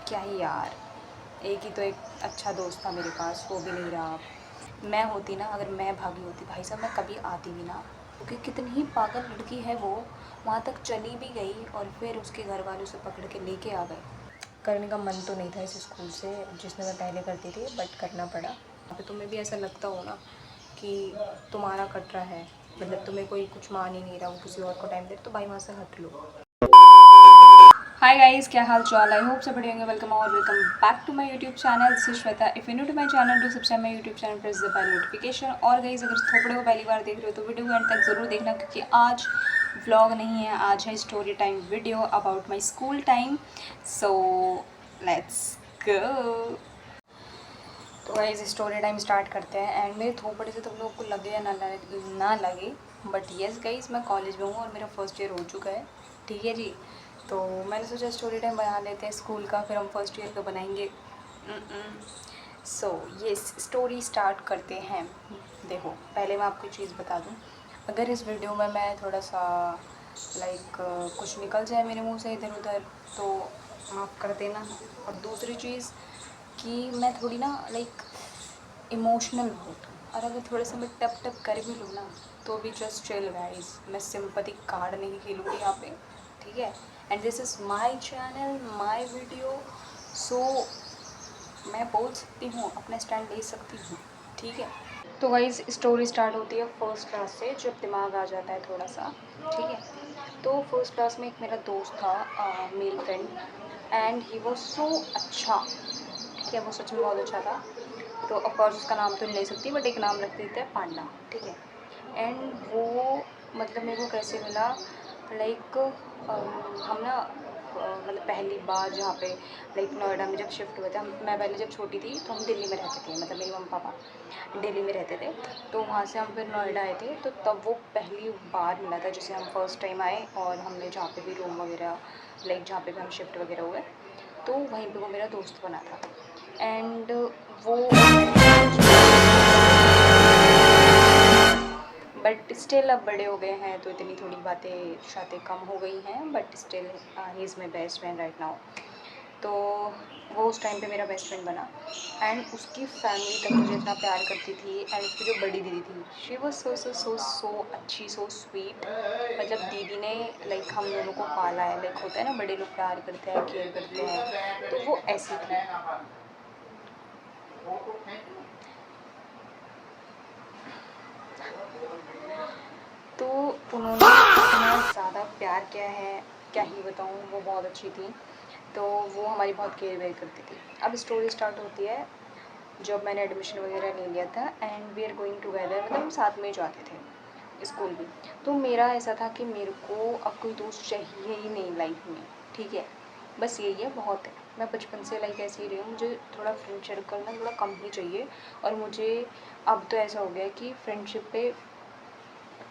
क्या ही यार, एक ही तो एक अच्छा दोस्त था मेरे पास, वो भी नहीं रहा। मैं होती ना, अगर मैं भागी होती भाई साहब, मैं कभी आती भी ना, क्योंकि कितनी ही पागल लड़की है वो। वहाँ तक चली भी गई और फिर उसके घर वाले उसे पकड़ के लेके आ गए। करने का मन तो नहीं था इस स्कूल से जिसमें मैं पहले करती थी, बट करना पड़ा। अभी तुम्हें भी ऐसा लगता हो ना कि तुम्हारा कट रहा है, मतलब तुम्हें कोई कुछ मान ही नहीं रहा, वो किसी और को टाइम दे, तो भाई वहाँ से हट लो। हाय गाइस, क्या हाल चाल? आई होप सब बढ़िया होंगे। वेलकम और welcome back to my YouTube channel. This is Shweta. If you new to my channel, do subscribe my YouTube channel, press the bell notification. और गाइस, अगर थोपड़े को पहली बार देख रहे हो तो वीडियो को एंड तक ज़रूर देखना, क्योंकि आज व्लॉग नहीं है, आज है story time video about my school time. So let's go. तो गाइस, स्टोरी टाइम स्टार्ट करते हैं। एंड मेरे थोपड़े से तुम लोग को लगे या ना लगे, बट येस गाइस, मैं कॉलेज में हूँ और मेरा फर्स्ट ईयर हो चुका है। ठीक है जी। तो मैंने सोचा स्टोरी टाइम बना लेते हैं स्कूल का, फिर हम फर्स्ट ईयर का बनाएंगे। सो ये स्टोरी स्टार्ट करते हैं। देखो, पहले मैं आपको चीज़ बता दूँ, अगर इस वीडियो में मैं थोड़ा सा लाइक कुछ निकल जाए मेरे मुंह से इधर उधर, तो माफ़ कर देना। और दूसरी चीज़ कि मैं थोड़ी ना लाइक इमोशनल बहुत हूँ, और अगर थोड़ा सा मैं टप टप कर भी लूँ ना, तो भी जस्ट चिल गाइस, मैं सिंपैथी कार्ड नहीं खेलूँगी यहाँ पे। ठीक है। And this is my channel, my video. So मैं बोल सकती हूँ, अपना स्टैंड ले सकती हूँ। ठीक है। तो गाइस, स्टोरी स्टार्ट होती है फर्स्ट क्लास से, जब दिमाग आ जाता है थोड़ा सा। ठीक है। तो फर्स्ट क्लास में एक मेरा दोस्त था, male friend, and he was so अच्छा। ठीक है, वो सच में बहुत अच्छा था। तो ऑफकोर्स उसका नाम तो नहीं ले सकती, बट एक नाम रख देते हैं, पांडा। ठीक है। एंड वो मतलब मेरे को कैसे मिला, लाइक हम ना मतलब पहली बार जहाँ पे लाइक नोएडा में जब शिफ्ट हुए थे, हम मैं पहले जब छोटी थी तो हम दिल्ली में रहते थे, मतलब मेरे मम्मी पापा दिल्ली में रहते थे। तो वहाँ से हम फिर नोएडा आए थे, तो तब वो पहली बार मिला था जिसे हम फर्स्ट टाइम आए, और हमने जहाँ पे भी रूम वगैरह लाइक जहाँ पे भी हम शिफ्ट वगैरह हुए, तो वहीं पे वो मेरा दोस्त बना था। एंड वो बट स्टिल अब बड़े हो गए हैं, तो इतनी थोड़ी बातें शातें कम हो गई हैं, but still he is my best friend right now. तो वो उस टाइम पे मेरा बेस्ट फ्रेंड बना। एंड उसकी फैमिली तक मुझे इतना प्यार करती थी। एंड उसकी जो बड़ी दीदी थी, शी वॉज सो सो सो सो अच्छी, सो स्वीट। मतलब दीदी ने लाइक हम दोनों को पाला है, लाइक होता है ना, बड़े लोग प्यार करते हैं, केयर करते हैं, तो वो ऐसी थी। तो उन्होंने इतना ज़्यादा प्यार किया है, क्या ही बताऊँ, वो बहुत अच्छी थी। तो वो हमारी बहुत केयर वेयर करती थी। अब स्टोरी स्टार्ट होती है जब मैंने एडमिशन वगैरह ले लिया था, and we are going together, मतलब हम साथ में ही जाते थे स्कूल भी। तो मेरा ऐसा था कि मेरे को अब कोई दोस्त चाहिए ही नहीं लाइफ में। ठीक है, बस यही है, बहुत है। मैं बचपन से लाइक ऐसे ही रही हूँ, मुझे थोड़ा फ्रेंड सर्कल ना थोड़ा कम ही चाहिए। और मुझे अब तो ऐसा हो गया है कि फ्रेंडशिप पे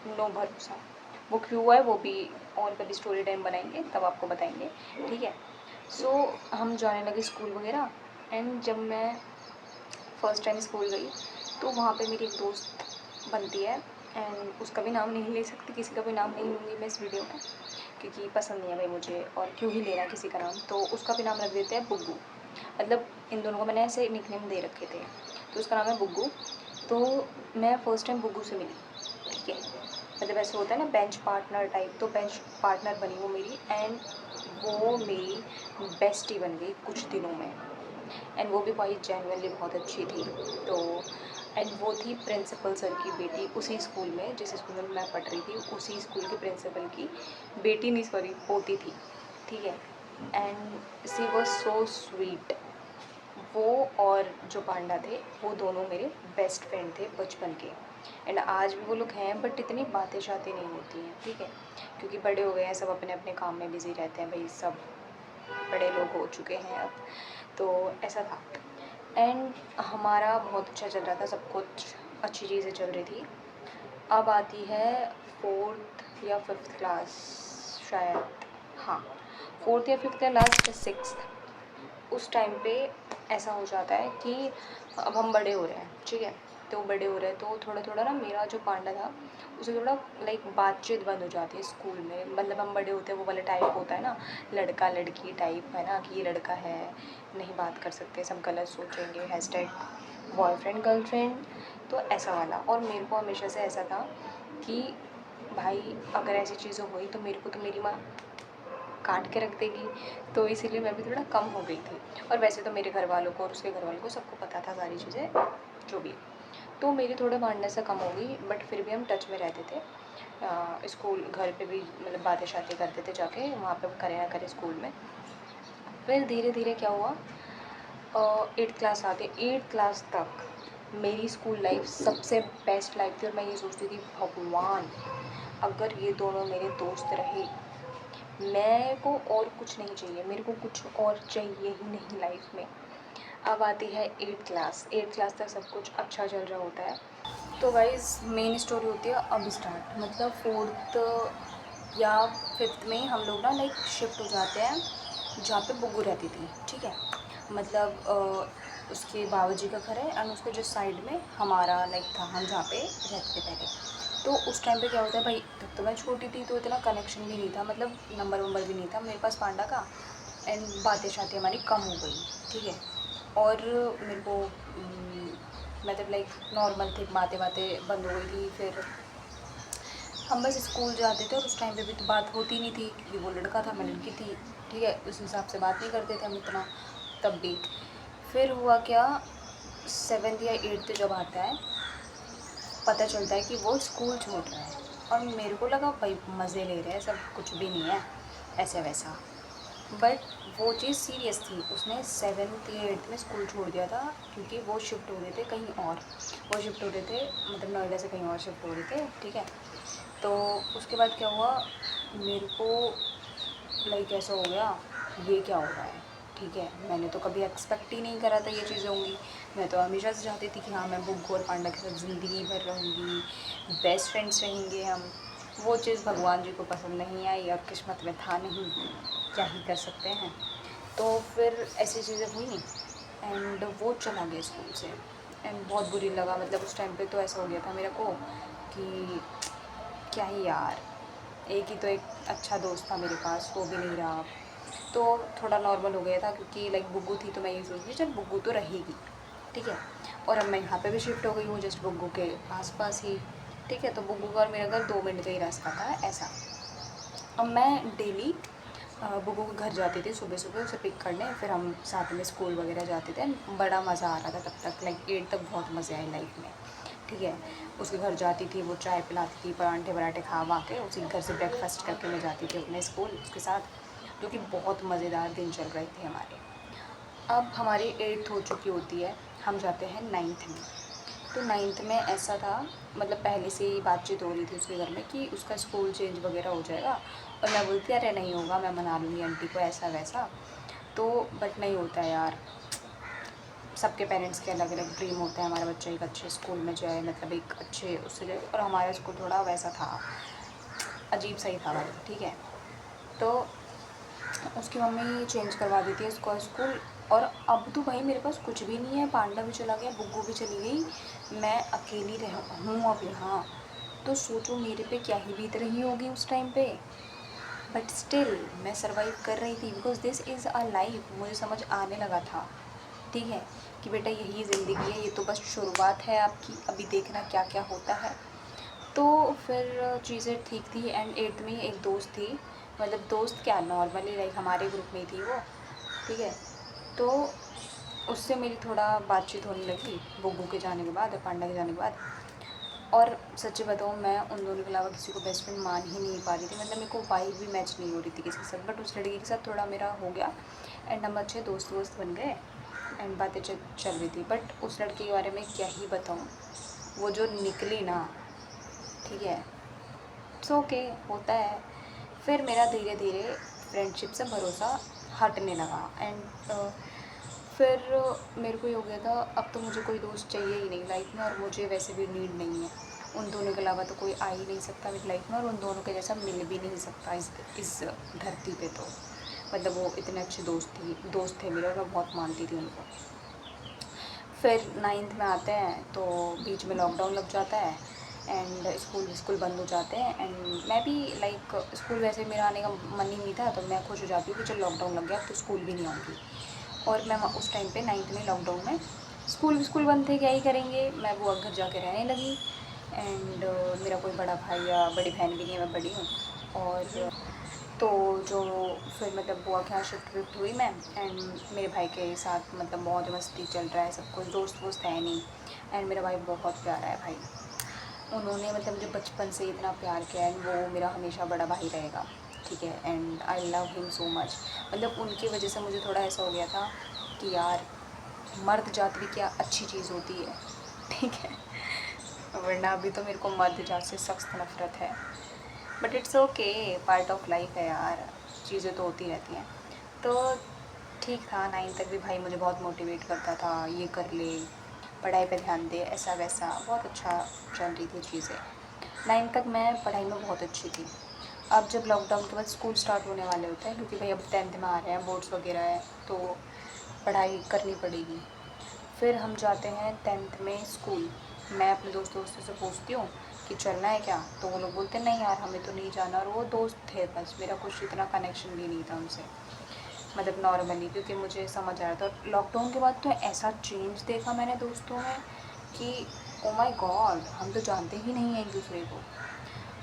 नो भरोसा। वो क्यों हुआ है वो भी और कभी स्टोरी टाइम बनाएंगे, तब आपको बताएंगे। ठीक है। सो हम जाने लगे स्कूल वगैरह। एंड जब मैं फ़र्स्ट टाइम स्कूल गई, तो वहाँ पे मेरी एक दोस्त बनती है। एंड उसका भी नाम नहीं ले सकती, किसी का भी नाम नहीं लूँगी मैं इस वीडियो में, क्योंकि पसंद नहीं है भाई मुझे, और क्यों ही लेना किसी का नाम। तो उसका भी नाम रख देते हैं बुग्गू। मतलब इन दोनों को मैंने ऐसे निकनेम दे रखे थे, तो उसका नाम है बुग्गू। तो मैं फ़र्स्ट टाइम बुग्गू से मिली। ठीक है। मतलब ऐसे होता है ना बेंच पार्टनर टाइप, तो बेंच पार्टनर बनी वो मेरी। एंड वो मेरी बेस्टी बन गई कुछ दिनों में। एंड वो भी बहुत जेन्युइनली बहुत अच्छी थी। तो एंड वो थी प्रिंसिपल सर की बेटी, उसी स्कूल में जिस स्कूल में मैं पढ़ रही थी, उसी स्कूल के प्रिंसिपल की बेटी, नहीं सॉरी पोती थी। ठीक है। And she was so sweet. वो और जो पांडा थे, वो दोनों मेरे बेस्ट फ्रेंड थे बचपन के। एंड आज भी वो लोग हैं, बट इतनी बातें शातें नहीं होती हैं। ठीक है, क्योंकि बड़े हो गए हैं, सब अपने अपने काम में बिज़ी रहते हैं भाई, सब बड़े लोग हो चुके हैं अब। तो ऐसा था। एंड हमारा बहुत अच्छा चल रहा था, सब कुछ अच्छी चीज़ें चल रही थी। अब आती है फोर्थ या फिफ्थ क्लास शायद, हाँ, फोर्थ या फिफ्थ या लास्ट सिक्स्थ। उस टाइम पे ऐसा हो जाता है कि अब हम बड़े हो रहे हैं। ठीक है। तो बड़े हो रहे हैं, तो थोड़ा थोड़ा ना मेरा जो पांडा था उसे थोड़ा लाइक बातचीत बंद हो जाती है स्कूल में। मतलब हम बड़े होते हैं वो वाला टाइप होता है ना, लड़का लड़की टाइप है ना, कि ये लड़का है नहीं बात कर सकते, सब गलत सोचेंगे, हैशटैग बॉयफ्रेंड गर्लफ्रेंड, तो ऐसा वाला। और मेरे को हमेशा से ऐसा था कि भाई अगर ऐसी चीज़ें हुई तो मेरे को तो मेरी माँ काट के रख देगी, तो इसीलिए मैं भी थोड़ा कम हो गई थी। और वैसे तो मेरे घर वालों को और उसके घर वालों को सबको पता था सारी चीज़ें जो भी, तो मेरी थोड़ा मानने से कम हो गई, बट फिर भी हम टच में रहते थे। स्कूल घर पे भी मतलब बातें शातें करते थे जाके, वहाँ पे करे ना करे स्कूल में। फिर धीरे धीरे क्या हुआ, 8th क्लास आ गई। 8th क्लास तक मेरी स्कूल लाइफ सबसे बेस्ट लाइफ थी, और मैं ये सोचती थी भगवान अगर ये दोनों मेरे दोस्त रहे, मेरे को और कुछ नहीं चाहिए, मेरे को कुछ और चाहिए ही नहीं लाइफ में। अब आती है 8th क्लास। 8th क्लास तक सब कुछ अच्छा चल रहा होता है। तो गाइस मेन स्टोरी होती है अब स्टार्ट, मतलब 4th या 5th में हम लोग ना लाइक शिफ्ट हो जाते हैं जहाँ पे बुग्गू रहती थी, ठीक है। मतलब उसके बाबा जी का घर है एंड उसके जो साइड में हमारा लाइक था, हम जहाँ पे रहते थे पहले। तो उस टाइम पे क्या होता है भाई, तब तो मैं छोटी थी तो इतना कनेक्शन भी नहीं था, मतलब नंबर वंबर भी नहीं था मेरे पास पांडा का, एंड बातें शातें हमारी कम हो गई, ठीक है। और मेरे को मतलब लाइक नॉर्मल थे, बातें बातें बंद हो गई थी। फिर हम बस स्कूल जाते थे और उस टाइम पे भी तो बात होती नहीं थी क्योंकि वो लड़का था मैं लड़की थी, ठीक है, उस हिसाब से बात नहीं करते थे हम इतना तब भी। फिर हुआ क्या, 7th या 8th जब आता है पता चलता है कि वो स्कूल छोड़ रहा है, और मेरे को लगा भाई मज़े ले रहे हैं सब, कुछ भी नहीं है ऐसा वैसा। बट वो चीज़ सीरियस थी, उसने 7th या 8th में स्कूल छोड़ दिया था क्योंकि वो शिफ्ट हो रहे थे कहीं और, वो शिफ्ट हो रहे थे मतलब नोएडा से कहीं और शिफ्ट हो रहे थे, ठीक है। तो उसके बाद क्या हुआ, मेरे को लाइक ऐसा हो गया, ये क्या हो रहा है, ठीक है। मैंने तो कभी एक्सपेक्ट ही नहीं करा था ये चीज़ें होंगी। मैं तो हमेशा से चाहती थी कि हाँ मैं बुग्गू और पांडा के साथ ज़िंदगी भर रहूँगी, बेस्ट फ्रेंड्स रहेंगे हम। वो चीज़ भगवान जी को पसंद नहीं आई, अब किस्मत में था नहीं, क्या ही कर सकते हैं। तो फिर ऐसी चीज़ें हुई एंड वो चला गया स्कूल से, एंड बहुत बुरी लगा। मतलब उस टाइम पे तो ऐसा हो गया था मेरे को कि क्या ही यार, एक ही तो एक अच्छा दोस्त था मेरे पास, वो भी नहीं रहा। तो थोड़ा नॉर्मल हो गया था क्योंकि लाइक बुग्गू थी, तो मैं ये सोचती चल बुग्गू तो रहेगी, ठीक है। और अब मैं यहाँ पे भी शिफ्ट हो गई हूँ जस्ट बुग्गू के आस पास ही, ठीक है। तो बुग्गू का और मेरा घर 2 मिनट का ही रास्ता था ऐसा। अब मैं डेली बुग्गू के घर जाती थी सुबह सुबह उसे पिक करने, फिर हम साथ में स्कूल वगैरह जाते थे। बड़ा मज़ा आ रहा था तब तक, लाइक 8 तक बहुत मज़े आए लाइफ में, ठीक है। उसके घर जाती थी, वो चाय पिलाती थी, पराठे वराठे खा वा के उसी घर से ब्रेकफास्ट करके मैं जाती थी अपने स्कूल उसके साथ, जो कि बहुत मज़ेदार दिन चल रहे थे हमारे। अब हमारी 8th हो चुकी होती है, हम जाते हैं 9th में। तो 9th में ऐसा था, मतलब पहले से ही बातचीत हो रही थी उसके घर में कि उसका स्कूल चेंज वगैरह हो जाएगा, और मैं बोलती अरे नहीं होगा, मैं मना लूँगी आंटी को ऐसा वैसा। तो बट नहीं होता है यार, सबके पेरेंट्स के अलग अलग ड्रीम होते हैं, हमारा बच्चा एक अच्छे स्कूल में जाए, मतलब एक अच्छे उससे जाए, और हमारा स्कूल थोड़ा वैसा था, अजीब सा ही था भाई, ठीक है। तो उसकी मम्मी चेंज करवा देती है उसका स्कूल, और अब तो भाई मेरे पास कुछ भी नहीं है, पांडा भी चला गया, बुग्गू भी चली गई, मैं अकेली रह हूँ अब यहाँ। तो सोचो मेरे पे क्या ही बीत रही होगी उस टाइम पे, बट स्टिल मैं सर्वाइव कर रही थी because this is a life. मुझे समझ आने लगा था, ठीक है, कि बेटा यही ज़िंदगी है, ये तो बस शुरुआत है आपकी, अभी देखना क्या क्या होता है। तो फिर चीज़ें ठीक थी एंड 8th में एक दोस्त थी, मतलब दोस्त क्या नॉर्मली लाइक हमारे ग्रुप में ही थी वो, ठीक है। तो उससे मेरी थोड़ा बातचीत होने लगी बुग्गू के जाने के बाद, पांडा के जाने के बाद। और सच्ची बताऊँ मैं उन दोनों के अलावा किसी को बेस्ट फ्रेंड मान ही नहीं पा रही थी, मतलब मेरे को वाइब भी मैच नहीं हो रही थी किसी के साथ, बट उस लड़की के साथ थोड़ा मेरा हो गया एंड हम अच्छे दोस्त वोस्त बन गए एंड बातें चल रही थी। बट उस लड़के के बारे में क्या ही बताऊँ, वो जो निकली ना, ठीक है, इट्स ओके, होता है। फिर मेरा धीरे धीरे फ्रेंडशिप से भरोसा हटने लगा एंड फिर मेरे को ये हो गया था अब तो मुझे कोई दोस्त चाहिए ही नहीं लाइफ में, और मुझे वैसे भी नीड नहीं है, उन दोनों के अलावा तो कोई आ ही नहीं सकता मेरी लाइफ में, और उन दोनों के जैसा मिल भी नहीं सकता इस धरती पे। तो मतलब वो इतने अच्छे दोस्त थे मेरे, और मैं बहुत मानती थी उनको। फिर 9th में आते हैं तो बीच में लॉकडाउन लग जाता है एंड स्कूल बंद हो जाते हैं। एंड मैं भी लाइक स्कूल वैसे मेरा आने का मन ही नहीं था, तो मैं खुश हो जाती हूँ कि चलो लॉकडाउन लग गया तो स्कूल भी नहीं आऊँगी। और मैं उस टाइम पे 9th में लॉकडाउन में स्कूल बंद थे, क्या ही करेंगे, मैं बुआ के घर जाके रहने लगी। एंड मेरा कोई बड़ा भाई या बड़ी बहन भी नहीं है, मैं बड़ी हूँ। और तो जो फिर मतलब बुआ के यहाँ शिफ्ट हुई मैं। एंड मेरे भाई के साथ मतलब मौज मस्ती चल रहा है सब कुछ, दोस्त वोस्त है नहीं। एंड मेरा भाई बहुत प्यारा है भाई, उन्होंने मतलब मुझे बचपन से इतना प्यार किया है, वो मेरा हमेशा बड़ा भाई रहेगा, ठीक है। And I love him so much. मतलब उनकी वजह से मुझे थोड़ा ऐसा हो गया था कि यार मर्द जात भी क्या अच्छी चीज़ होती है, ठीक है। वरना अभी तो मेरे को मर्द जात से सख्त नफ़रत है, but it's okay, part of life है यार, चीज़ें तो होती रहती हैं। तो ठीक था, 9 तक भी भाई मुझे बहुत मोटिवेट करता था, ये कर ले, पढ़ाई पे ध्यान दे, ऐसा वैसा, बहुत अच्छा चल रही थी चीज़ें। 9 तक मैं पढ़ाई में बहुत अच्छी थी। अब जब लॉकडाउन के बाद स्कूल स्टार्ट होने वाले होते हैं, क्योंकि भाई अब 10th में आ रहे हैं, बोर्ड्स वगैरह है, तो पढ़ाई करनी पड़ेगी। फिर हम जाते हैं 10th में स्कूल। मैं अपने दोस्तों से पूछती हूँ कि चलना है क्या, तो वो लोग बोलते हैं नहीं यार हमें तो नहीं जाना। और वो दोस्त थे बस, मेरा कुछ इतना कनेक्शन भी नहीं था उनसे, मतलब नॉर्मली, क्योंकि मुझे समझ आ रहा था। लॉकडाउन के बाद तो ऐसा चेंज देखा मैंने दोस्तों में कि ओ माय गॉड, हम तो जानते ही नहीं हैं एक दूसरे को।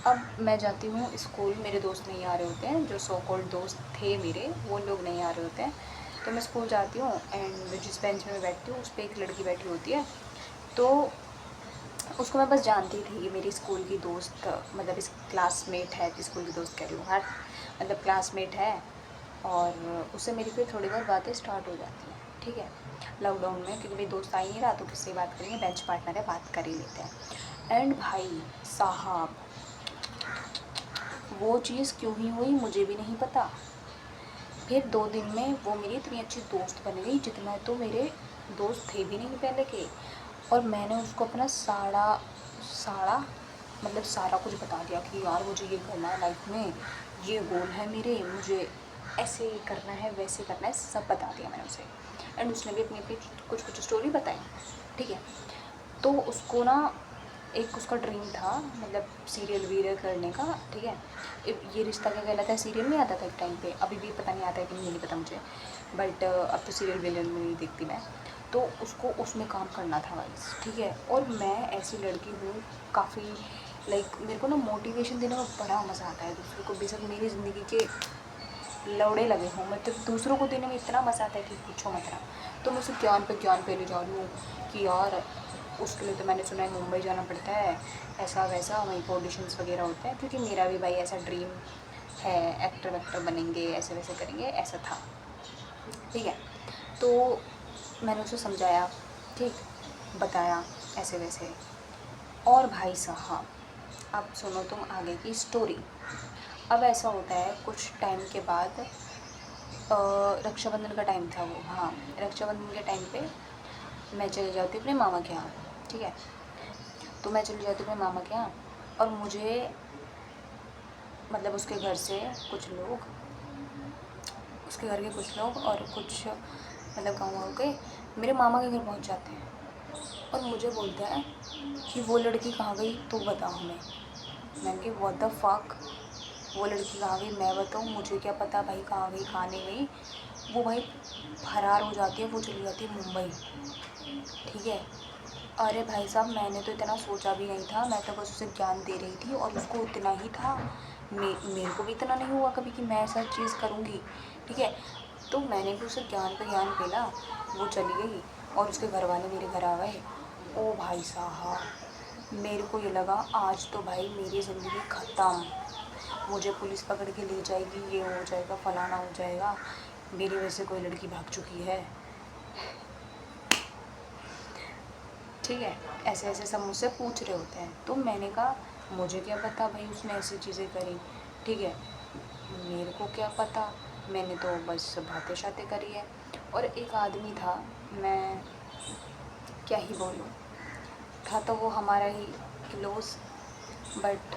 अब मैं जाती हूँ स्कूल, मेरे दोस्त नहीं आ रहे होते हैं, जो सो कॉल्ड दोस्त थे मेरे वो लोग नहीं आ रहे होते हैं। तो मैं स्कूल जाती हूँ एंड जिस बेंच में मैं बैठती हूँ उस पर एक लड़की बैठी होती है। तो उसको मैं बस जानती थी, ये मेरी स्कूल की दोस्त, मतलब इस क्लासमेट है, स्कूल की दोस्त कह रही हूँ हर, मतलब क्लासमेट है। और उससे मेरी फिर थोड़ी बहुत बातें स्टार्ट हो जाती हैं, ठीक है। लॉकडाउन में क्योंकि मेरी दोस्त आ ही नहीं रहा तो किससे बात करेंगे, बेंच पार्टनर है, बात कर ही लेते हैं। एंड भाई साहब वो चीज़ क्यों ही हुई मुझे भी नहीं पता। फिर 2 दिन में वो मेरी इतनी अच्छी दोस्त बन गई जितना तो मेरे दोस्त थे भी नहीं पहले के। और मैंने उसको अपना सारा सारा मतलब सारा कुछ बता दिया कि यार मुझे ये करना है लाइफ में, ये गोल है मेरे, मुझे ऐसे करना है वैसे करना है, सब बता दिया मैंने उसे। एंड उसने भी अपनी अपनी कुछ कुछ स्टोरी बताई, ठीक है। तो उसको ना एक उसका ड्रीम था मतलब सीरियल वीरियल करने का, ठीक है। ये रिश्ता क्या कहलाता है सीरियल नहीं आता था एक टाइम पे, अभी भी पता नहीं आता है कि नहीं पता मुझे, बट अब तो सीरियल वीरियल में नहीं देखती मैं। तो उसको उसमें काम करना था गाइस, ठीक है। और मैं ऐसी लड़की हूँ काफ़ी लाइक मेरे को ना मोटिवेशन देने में बड़ा मज़ा आता है दूसरों को, बेशक मेरी ज़िंदगी के लौड़े लगे हों, मतलब दूसरों को देने में इतना मज़ा आता है कि पूछो मत ना। तो मैं उसे ज्ञान पे ले जा रही हूँ कि यार उसके लिए तो मैंने सुना है मुंबई जाना पड़ता है, ऐसा वैसा, वहीं पर ऑडिशंस वगैरह होते हैं, क्योंकि मेरा भी भाई ऐसा ड्रीम है, एक्टर वेक्टर बनेंगे, ऐसे वैसे करेंगे, ऐसा था, ठीक है। तो मैंने उसे समझाया, ठीक, बताया ऐसे वैसे। और भाई साहब अब सुनो तुम आगे की स्टोरी। अब ऐसा होता है कुछ टाइम के बाद, रक्षाबंधन का टाइम था वो, हाँ, रक्षाबंधन के टाइम पे मैं चली जाती हूँ अपने मामा के यहाँ, ठीक है। तो मैं चली जाती हूँ अपने मामा के यहाँ और मुझे मतलब उसके घर से कुछ लोग, उसके घर के कुछ लोग और कुछ मतलब गाँव के मेरे मामा के घर पहुँच जाते हैं और मुझे बोलते हैं कि वो लड़की कहाँ गई तो बता हमें। मैंने कहा व्हाट द फक, वो लड़की कहाँ गई मैं बताऊँ, मुझे क्या पता भाई कहाँ गई कहाँ नहीं गई। वो भाई फरार हो जाती है, वो चली जाती है मुंबई, ठीक है। अरे भाई साहब मैंने तो इतना सोचा भी नहीं था, मैं तो बस उसे ज्ञान दे रही थी और उसको इतना ही था, मेरे को भी इतना नहीं हुआ कभी कि मैं ऐसा चीज़ करूँगी, ठीक है। तो मैंने भी उसे ज्ञान पे ज्ञान मिला, वो चली गई और उसके घर वाले मेरे घर आ गए। ओ भाई साहब मेरे को ये लगा आज तो भाई मेरी ज़िंदगी ख़त्म, मुझे पुलिस पकड़ के ले जाएगी, ये हो जाएगा, फलाना हो जाएगा, मेरी वजह से कोई लड़की भाग चुकी है, ठीक है। ऐसे ऐसे सब मुझसे पूछ रहे होते हैं। तो मैंने कहा मुझे क्या पता भाई उसने ऐसी चीज़ें करी, ठीक है, मेरे को क्या पता, मैंने तो बस बातें शातें करी है। और एक आदमी था, मैं क्या ही बोलूँ, था तो वो हमारा ही क्लोज, बट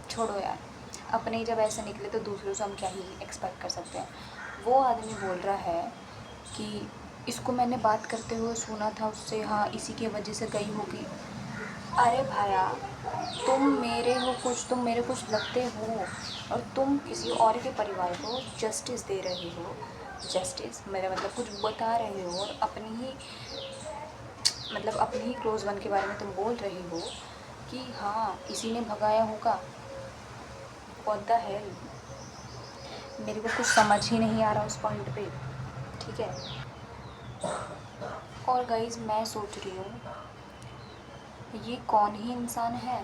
छोड़ो यार, अपने ही जब ऐसे निकले तो दूसरों से हम क्या ही एक्सपेक्ट कर सकते हैं। वो आदमी बोल रहा है कि इसको मैंने बात करते हुए सुना था उससे, हाँ इसी की वजह से गई होगी। अरे भाया, तुम मेरे हो कुछ, तुम मेरे कुछ लगते हो, और तुम किसी और के परिवार को जस्टिस दे रहे हो। जस्टिस मेरा मतलब कुछ बता रहे हो, और अपनी ही मतलब अपने ही क्लोज वन के बारे में तुम बोल रहे हो कि हाँ इसी ने भगाया होगा। व्हाट द हेल, मेरे को कुछ समझ ही नहीं आ रहा उस पॉइंट पे। ठीक है, और गाइज मैं सोच रही हूँ ये कौन ही इंसान है,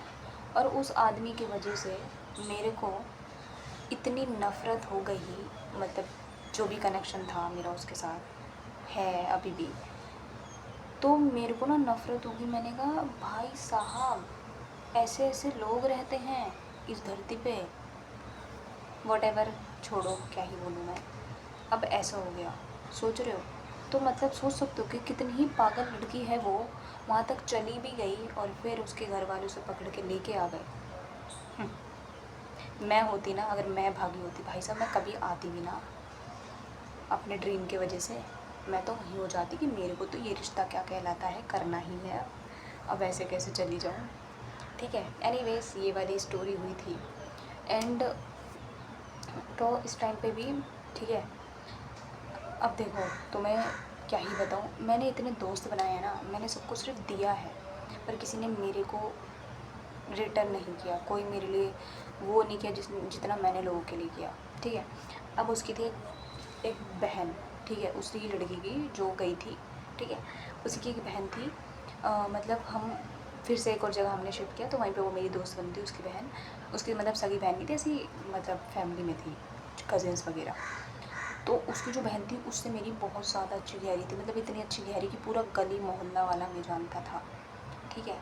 और उस आदमी की वजह से मेरे को इतनी नफ़रत हो गई। मतलब जो भी कनेक्शन था मेरा उसके साथ है अभी भी, तो मेरे को ना नफ़रत होगी। मैंने कहा भाई साहब, ऐसे ऐसे लोग रहते हैं इस धरती पे। वॉटेवर, छोड़ो क्या ही बोलूँ मैं। अब ऐसा हो गया, सोच रहे हो? तो मतलब सोच सकते हो कि कितनी ही पागल लड़की है वो, वहाँ तक चली भी गई और फिर उसके घर वाले उसे पकड़ के लेके आ गए। मैं होती ना, अगर मैं भागी होती भाई साहब, मैं कभी आती भी ना अपने ड्रीम की वजह से। मैं तो वहीं हो जाती कि मेरे को तो ये रिश्ता क्या कहलाता है, करना ही है, अब ऐसे कैसे चली जाऊँ। ठीक है, एनीवेज ये वाली स्टोरी हुई थी। एंड तो इस टाइम पे भी ठीक है। अब देखो, तुम्हें क्या ही बताऊँ, मैंने इतने दोस्त बनाए हैं ना, मैंने सबको सिर्फ दिया है, पर किसी ने मेरे को रिटर्न नहीं किया। कोई मेरे लिए वो नहीं किया जितना मैंने लोगों के लिए किया। ठीक है, अब उसकी थी एक बहन, ठीक है, उसी लड़की की जो गई थी, ठीक है, उसकी एक बहन थी। मतलब हम फिर से एक और जगह हमने शिफ्ट किया, तो वहीं पे वो मेरी दोस्त बनती, उसकी बहन, उसकी मतलब सगी बहन नहीं थी, ऐसी मतलब फैमिली में थी, कज़िन्स वगैरह। तो उसकी जो बहन थी उससे मेरी बहुत ज़्यादा अच्छी गहरी थी, मतलब इतनी अच्छी गहरी कि पूरा गली मोहल्ला वाला हमें जानता था। ठीक है,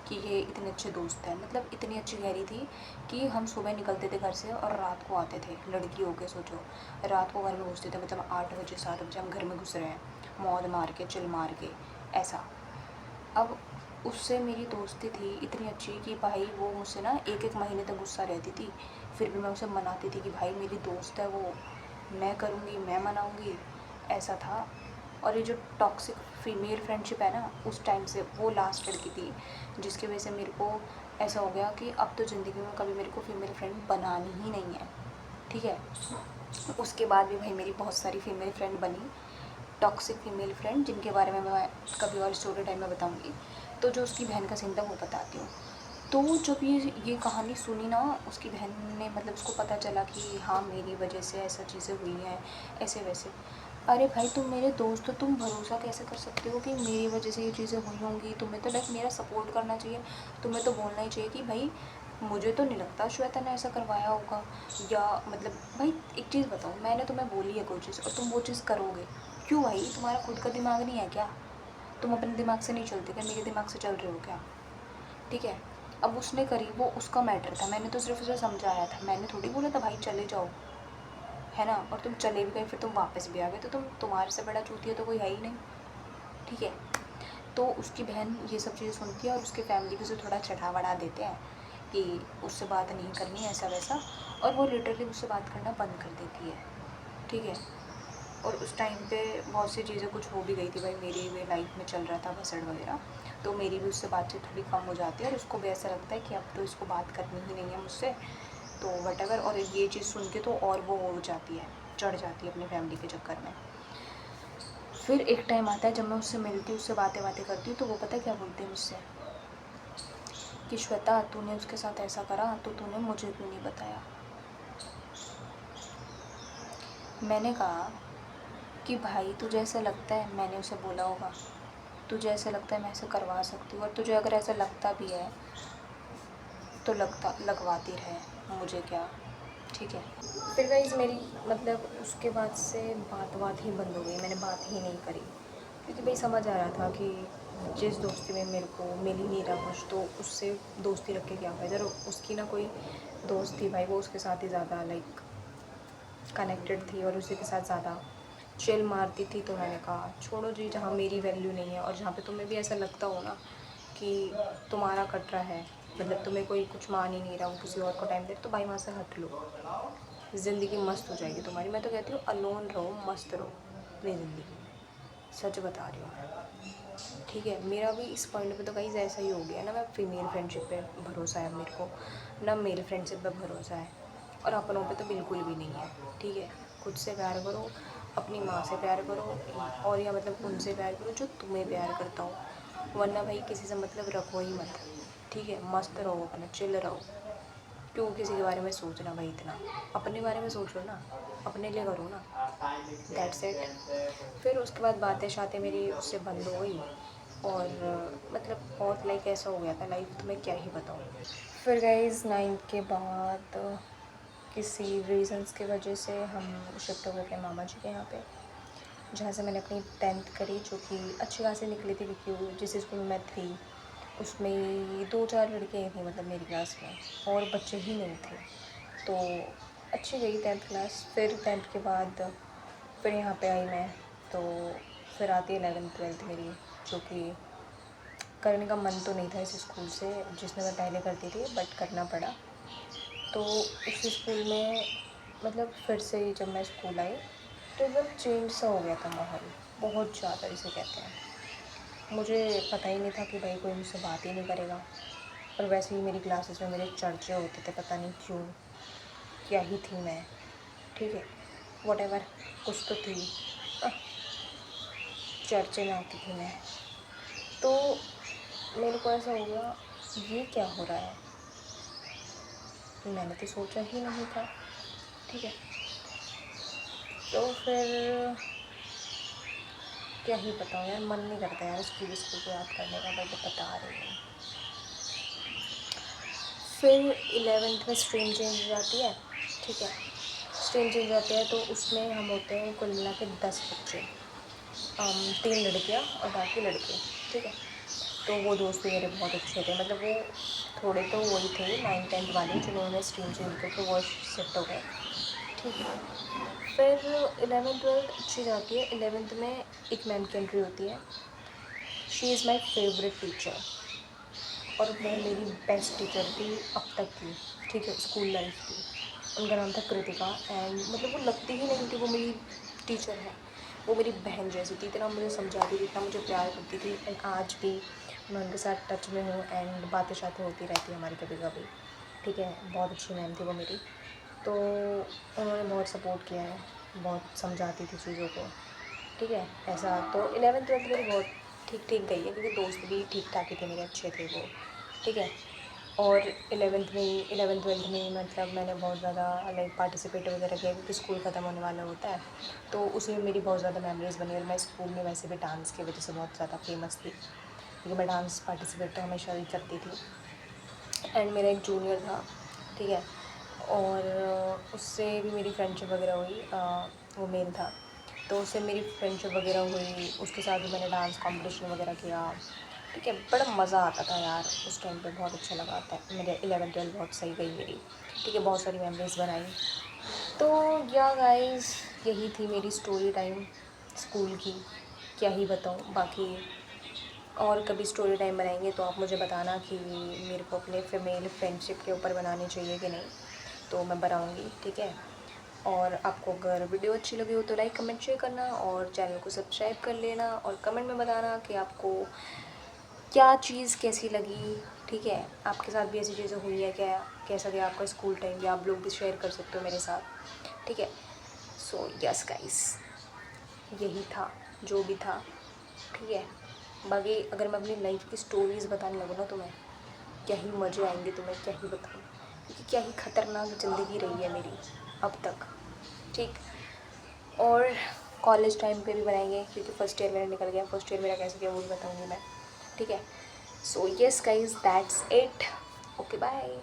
कि ये इतने अच्छे दोस्त हैं, मतलब इतनी अच्छी गहरी थी कि हम सुबह निकलते थे घर से और रात को आते थे। लड़की हो के सोचो, रात को घर में घुसते थे, मतलब 8 बजे 7 बजे हम घर में घुस रहे हैं, मौज मार के, चिल मार के, ऐसा। अब उससे मेरी दोस्ती थी इतनी अच्छी कि भाई वो मुझसे ना एक एक महीने तक गुस्सा रहती थी, फिर भी मैं उसे मनाती थी कि भाई मेरी दोस्त है वो, मैं करूँगी, मैं मनाऊँगी, ऐसा था। और ये जो टॉक्सिक फीमेल फ्रेंडशिप है ना, उस टाइम से वो लास्ट लड़की थी जिसकी वजह से मेरे को ऐसा हो गया कि अब तो ज़िंदगी में कभी मेरे को फीमेल फ्रेंड बनानी ही नहीं है। ठीक है, उसके बाद भी भाई मेरी बहुत सारी फीमेल फ्रेंड बनी, टॉक्सिक फीमेल फ्रेंड, जिनके बारे में मैं कभी और स्टोरी टाइम में बताऊंगी। तो जो उसकी बहन का सीन था वो बताती हूँ। तो जब ये कहानी सुनी ना, उसकी बहन ने, मतलब उसको पता चला कि हाँ मेरी वजह से ऐसा चीज़ें हुई हैं, ऐसे वैसे। अरे भाई तुम मेरे दोस्त हो, तुम भरोसा कैसे कर सकते हो कि मेरी वजह से ये चीज़ें हुई होंगी? तुम्हें तो लाइक मेरा सपोर्ट करना चाहिए, तुम्हें तो बोलना ही चाहिए कि भाई मुझे तो नहीं लगता श्वेता ने ऐसा करवाया होगा। या मतलब भाई एक चीज़ बताओ, मैंने तुम्हें बोली है कोई चीज़ और तुम वो चीज़ करोगे, क्यों भाई? तुम्हारा खुद का दिमाग नहीं है क्या? तुम अपने दिमाग से नहीं चलते क्या? मेरे दिमाग से चल रहे हो क्या? ठीक है, अब उसने करी, वो उसका मैटर था, मैंने तो सिर्फ उसे समझाया था, मैंने थोड़ी बोला था भाई चले जाओ, है ना? और तुम चले भी गए, फिर तुम वापस भी आ गए, तो तुम्हारे से बड़ा चूतिया तो कोई है ही नहीं। ठीक है, तो उसकी बहन ये सब चीज़ें सुनती है और उसके फैमिली भी उसे थोड़ा चढ़ा बढ़ा देते हैं कि उससे बात नहीं करनी, ऐसा वैसा, और वो लिटरली उससे बात करना बंद कर देती है। ठीक है, और उस टाइम पे बहुत सी चीज़ें कुछ हो भी गई थी भाई, मेरी भी लाइफ में चल रहा था भसड़ वगैरह, तो मेरी भी उससे बातचीत थोड़ी कम हो जाती है, और उसको भी ऐसा लगता है कि अब तो इसको बात करनी ही नहीं है मुझसे, तो वटेवर। और ये चीज़ सुन के तो और वो हो जाती है, चढ़ जाती है अपनी फैमिली के चक्कर में। फिर एक टाइम आता है जब मैं उससे मिलती हूँ, उससे बातें बातें करती हूँ, तो वो पता है क्या बोलते हैं मुझसे कि श्वेता तूने उसके साथ ऐसा करा तो तूने मुझे क्यों नहीं बताया? मैंने कहा कि भाई तुझे ऐसा लगता है मैंने उसे बोला होगा? तुझे ऐसा लगता है मैं ऐसा करवा सकती हूँ? और तुझे अगर ऐसा लगता भी है तो लगवाती रहे, मुझे क्या। ठीक है, फिर गाइस मेरी मतलब उसके बाद से बात ही बंद हो गई, मैंने बात ही नहीं करी, क्योंकि भाई समझ आ रहा था कि जिस दोस्ती में मेरे को मिल ही नहीं रहा कुछ, तो उससे दोस्ती रख के क्या फ़ायदा। और उसकी ना कोई दोस्त थी भाई, वो उसके साथ ही ज़्यादा लाइक कनेक्टेड थी और उसी के साथ ज़्यादा चिल मारती थी। तो मैंने कहा छोड़ो जी, जहाँ मेरी वैल्यू नहीं है और जहाँ पे तुम्हें भी ऐसा लगता हो ना कि तुम्हारा कट रहा है, मतलब तुम्हें कोई कुछ मान ही नहीं रहा, वो किसी और को टाइम दे, तो भाई वहाँ से हट लो, ज़िंदगी मस्त हो जाएगी तुम्हारी। मैं तो कहती हूँ अलोन रहो, मस्त रहो अपनी ज़िंदगी में। सच बता रही हूँ मैं, ठीक है। मेरा भी इस पॉइंट पे तो गाइस ऐसा ही हो गया ना, मैं फीमेल फ्रेंडशिप पे भरोसा है मेरे को, ना मेल फ्रेंडशिप पे भरोसा है, और अपनों पे तो बिल्कुल भी नहीं है, ठीक है। खुद से प्यार करो, अपनी माँ से प्यार करो, और या मतलब उनसे प्यार करो जो तुम्हें प्यार करता हो, वरना भाई किसी से मतलब रखो ही मत, ठीक है। मस्त रहो, अपना चिल रहो, क्यों किसी के बारे में सोचना भाई इतना, अपने बारे में सोचो ना, अपने लिए करो ना, दैट्स इट। फिर उसके बाद बातें शातें मेरी उससे बंद हो गई, और मतलब बहुत लाइक ऐसा हो गया था लाइफ, तो मैं क्या ही बताऊँ। फिर गाइस 9th के बाद किसी रीजंस की वजह से हम शिफ्ट हो गए थे मामा जी के यहाँ पे, जहाँ से मैंने अपनी 10th करी, जो कि अच्छी खासी निकली थी, क्योंकि जिस स्कूल में मैं थी उसमें 2-4 लड़के थी मतलब मेरी क्लास में, और बच्चे ही नहीं थे, तो अच्छी गई 10th क्लास। फिर 10th के बाद फिर यहाँ पे आई मैं, तो फिर आती 11th 12th मेरी, जो कि करने का मन तो नहीं था इस स्कूल से जिसमें मैं पहले करती थी, बट करना पड़ा। तो इस स्कूल में मतलब फिर से जब मैं स्कूल आई तो एकदम चेंज सा हो गया था माहौल, बहुत ज़्यादा इसे कहते हैं। मुझे पता ही नहीं था कि भाई कोई मुझसे बात ही नहीं करेगा, और वैसे ही मेरी क्लासेस में मेरे चर्चे होते थे, पता नहीं क्यों, क्या ही थी मैं, ठीक है, वॉटेवर, कुछ तो थी, चर्चे में आती थी मैं। तो मेरे को ऐसा हो गया, ये क्या हो रहा है, मैंने तो सोचा ही नहीं था, ठीक है। तो फिर क्या ही बताऊँ यार, मन नहीं करता यार स्कूल स्कूल को याद करने का, बट बता रही हूँ। फिर 11th में स्ट्रीम चेंज हो जाती है, ठीक है। स्ट्रीम चेंज हो जाती है तो उसमें हम होते हैं कुल मिला के 10 बच्चे, 3 लड़कियाँ और बाकी लड़के, ठीक है। तो वो दोस्त भी मेरे बहुत अच्छे थे, मतलब वो थोड़े तो वही थे 9th 10th वाले जिन्होंने स्ट्रीम चेंज करके वो शिफ्ट हो गए, ठीक है। फिर 11th 12th अच्छी जाती है। 11th में एक मैम की एंट्री होती है, she is my favourite teacher, और वो मेरी बेस्ट टीचर थी अब तक की, ठीक है, स्कूल लाइफ की। उनका नाम था कृतिका, एंड मतलब वो लगती ही नहीं थी वो मेरी टीचर है, वो मेरी बहन जैसी थी, इतना मुझे समझाती थी, इतना मुझे प्यार करती थी, एंड आज भी मैं उनके साथ टच में हूँ, एंड बातें शातें होती रहती है हमारी कभी कभी, ठीक है। बहुत अच्छी मैम थी वो मेरी, तो उन्होंने बहुत सपोर्ट किया है, बहुत समझाती थी चीज़ों को, ठीक है। ऐसा तो 11th 12th मेरी बहुत ठीक ठीक गई है, क्योंकि दोस्त भी ठीक ठाक ही थे मेरे, अच्छे थे वो, ठीक है। और 11th 12th में मतलब मैंने बहुत ज़्यादा लाइक पार्टिसिपेट वगैरह किया, क्योंकि स्कूल ख़त्म होने वाला होता है, तो उसी में मेरी बहुत ज़्यादा मेमोरीज़ बनी, और मैं स्कूल में वैसे भी डांस की वजह से बहुत ज़्यादा फेमस थी, क्योंकि मैं डांस पार्टिसिपेट तो हमेशा ही करती थी। एंड मेरा एक जूनियर था, ठीक है, और उससे भी मेरी फ्रेंडशिप वगैरह हुई, वो मेल था, तो उससे मेरी फ्रेंडशिप वगैरह हुई, उसके साथ भी मैंने डांस कंपटीशन वगैरह किया, ठीक है। बड़ा मज़ा आता था यार उस टाइम पे, बहुत अच्छा लगा था मेरे 11th 12th बहुत सही गई मेरी, ठीक है, बहुत सारी मेमोरीज़ बनाई। तो या गाइस, यही थी मेरी स्टोरी टाइम स्कूल की, क्या ही बताऊँ बाकी। और कभी स्टोरी टाइम बनाएंगे तो आप मुझे बताना कि मेरे को अपने फीमेल फ्रेंडशिप के ऊपर बनानी चाहिए कि नहीं, तो मैं बनाऊँगी, ठीक है। और आपको अगर वीडियो अच्छी लगी हो तो लाइक कमेंट शेयर करना, और चैनल को सब्सक्राइब कर लेना, और कमेंट में बताना कि आपको क्या चीज़ कैसी लगी, ठीक है। आपके साथ भी ऐसी चीज़ें हुई है क्या, कैसा गया आपका स्कूल टाइम, या आप लोग भी शेयर कर सकते हो मेरे साथ, ठीक है। सो यस गाइस, यही था जो भी था, ठीक है। बाकी अगर मैं अपनी लाइफ की स्टोरीज़ बताने लगूँ ना तुम्हें, क्या ही मज़े आएंगे तुम्हें, क्या ही बताऊँ, क्योंकि क्या ही ख़तरनाक ज़िंदगी रही है मेरी अब तक, ठीक। और कॉलेज टाइम पे भी बनाएंगे, क्योंकि फ़र्स्ट ईयर मेरा निकल गया, फर्स्ट ईयर मेरा कैसे गया वो भी बताऊँगी मैं, ठीक है। So yes guys, that's it, okay bye.